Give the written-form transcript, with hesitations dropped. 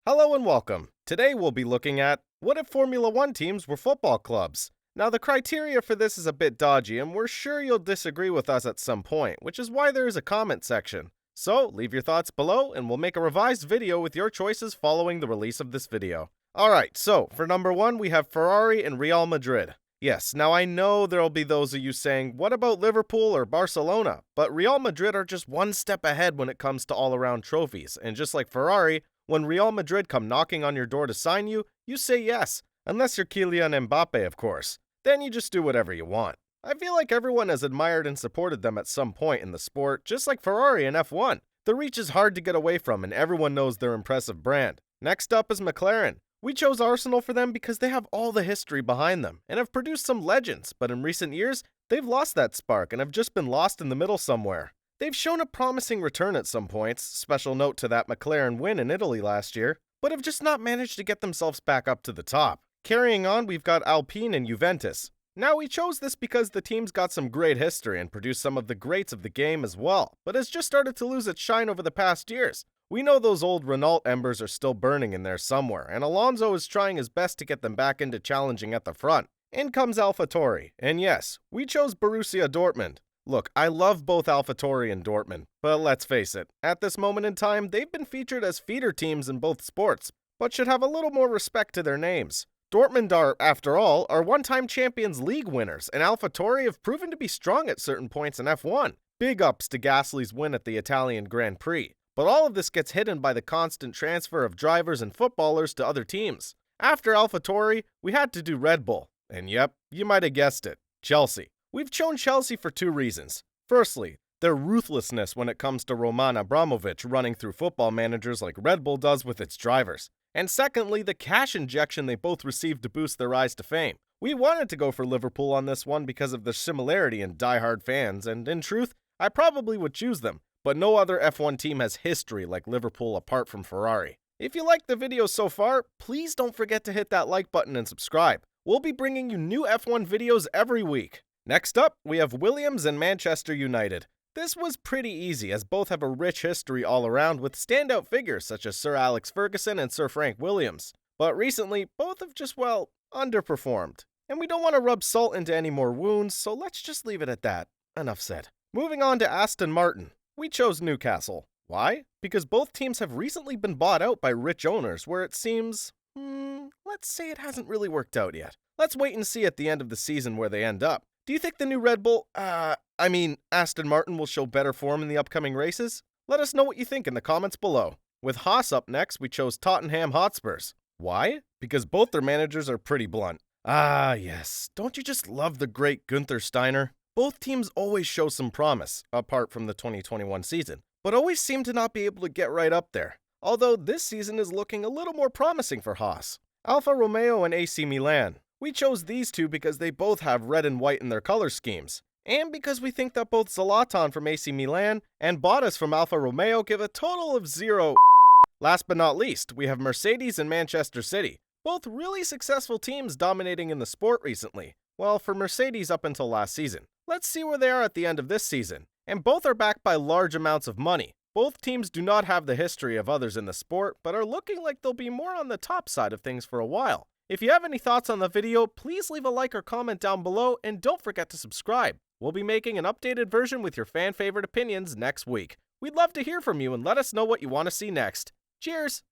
Hello and welcome. Today we'll be looking at what if Formula One teams were football clubs? Now, the criteria for this is a bit dodgy, and we're sure you'll disagree with us at some point, which is why there is a comment section. So, leave your thoughts below, and we'll make a revised video with your choices following the release of this video. Alright, so for number one, we have Ferrari and Real Madrid. Yes, now I know there'll be those of you saying, what about Liverpool or Barcelona? But Real Madrid are just one step ahead when it comes to all-around trophies, and just like Ferrari, when Real Madrid come knocking on your door to sign you, you say yes, unless you're Kylian Mbappe, of course. Then you just do whatever you want. I feel like everyone has admired and supported them at some point in the sport, just like Ferrari and F1. The reach is hard to get away from, and everyone knows their impressive brand. Next up is McLaren. We chose Arsenal for them because they have all the history behind them, and have produced some legends, but in recent years, they've lost that spark and have just been lost in the middle somewhere. They've shown a promising return at some points, special note to that McLaren win in Italy last year, but have just not managed to get themselves back up to the top. Carrying on, we've got Alpine and Juventus. Now, we chose this because the team's got some great history and produced some of the greats of the game as well, but has just started to lose its shine over the past years. We know those old Renault embers are still burning in there somewhere, and Alonso is trying his best to get them back into challenging at the front. In comes AlphaTauri, and yes, we chose Borussia Dortmund. Look, I love both AlphaTauri and Dortmund, but let's face it, at this moment in time, they've been featured as feeder teams in both sports, but should have a little more respect to their names. Dortmund are, after all, one-time Champions League winners, and AlphaTauri have proven to be strong at certain points in F1. Big ups to Gasly's win at the Italian Grand Prix, but all of this gets hidden by the constant transfer of drivers and footballers to other teams. After AlphaTauri, we had to do Red Bull, and yep, you might have guessed it, Chelsea. We've chosen Chelsea for two reasons. Firstly, their ruthlessness when it comes to Roman Abramovich running through football managers like Red Bull does with its drivers. And secondly, the cash injection they both received to boost their rise to fame. We wanted to go for Liverpool on this one because of the similarity in die-hard fans, and in truth, I probably would choose them, but no other F1 team has history like Liverpool apart from Ferrari. If you liked the video so far, please don't forget to hit that like button and subscribe. We'll be bringing you new F1 videos every week. Next up, we have Williams and Manchester United. This was pretty easy, as both have a rich history all around with standout figures such as Sir Alex Ferguson and Sir Frank Williams. But recently, both have just, well, underperformed. And we don't want to rub salt into any more wounds, so let's just leave it at that. Enough said. Moving on to Aston Martin. We chose Newcastle. Why? Because both teams have recently been bought out by rich owners where it seems, let's say it hasn't really worked out yet. Let's wait and see at the end of the season where they end up. Do you think the new Red Bull, Aston Martin will show better form in the upcoming races? Let us know what you think in the comments below. With Haas up next, we chose Tottenham Hotspurs. Why? Because both their managers are pretty blunt. Ah, yes. Don't you just love the great Gunther Steiner? Both teams always show some promise, apart from the 2021 season, but always seem to not be able to get right up there. Although this season is looking a little more promising for Haas. Alfa Romeo and AC Milan. We chose these two because they both have red and white in their color schemes, and because we think that both Zlatan from AC Milan and Bottas from Alfa Romeo give a total of 0. Last but not least, we have Mercedes and Manchester City, both really successful teams dominating in the sport recently. Well, for Mercedes up until last season. Let's see where they are at the end of this season. And both are backed by large amounts of money. Both teams do not have the history of others in the sport, but are looking like they'll be more on the top side of things for a while. If you have any thoughts on the video, please leave a like or comment down below, and don't forget to subscribe. We'll be making an updated version with your fan favorite opinions next week. We'd love to hear from you and let us know what you want to see next. Cheers!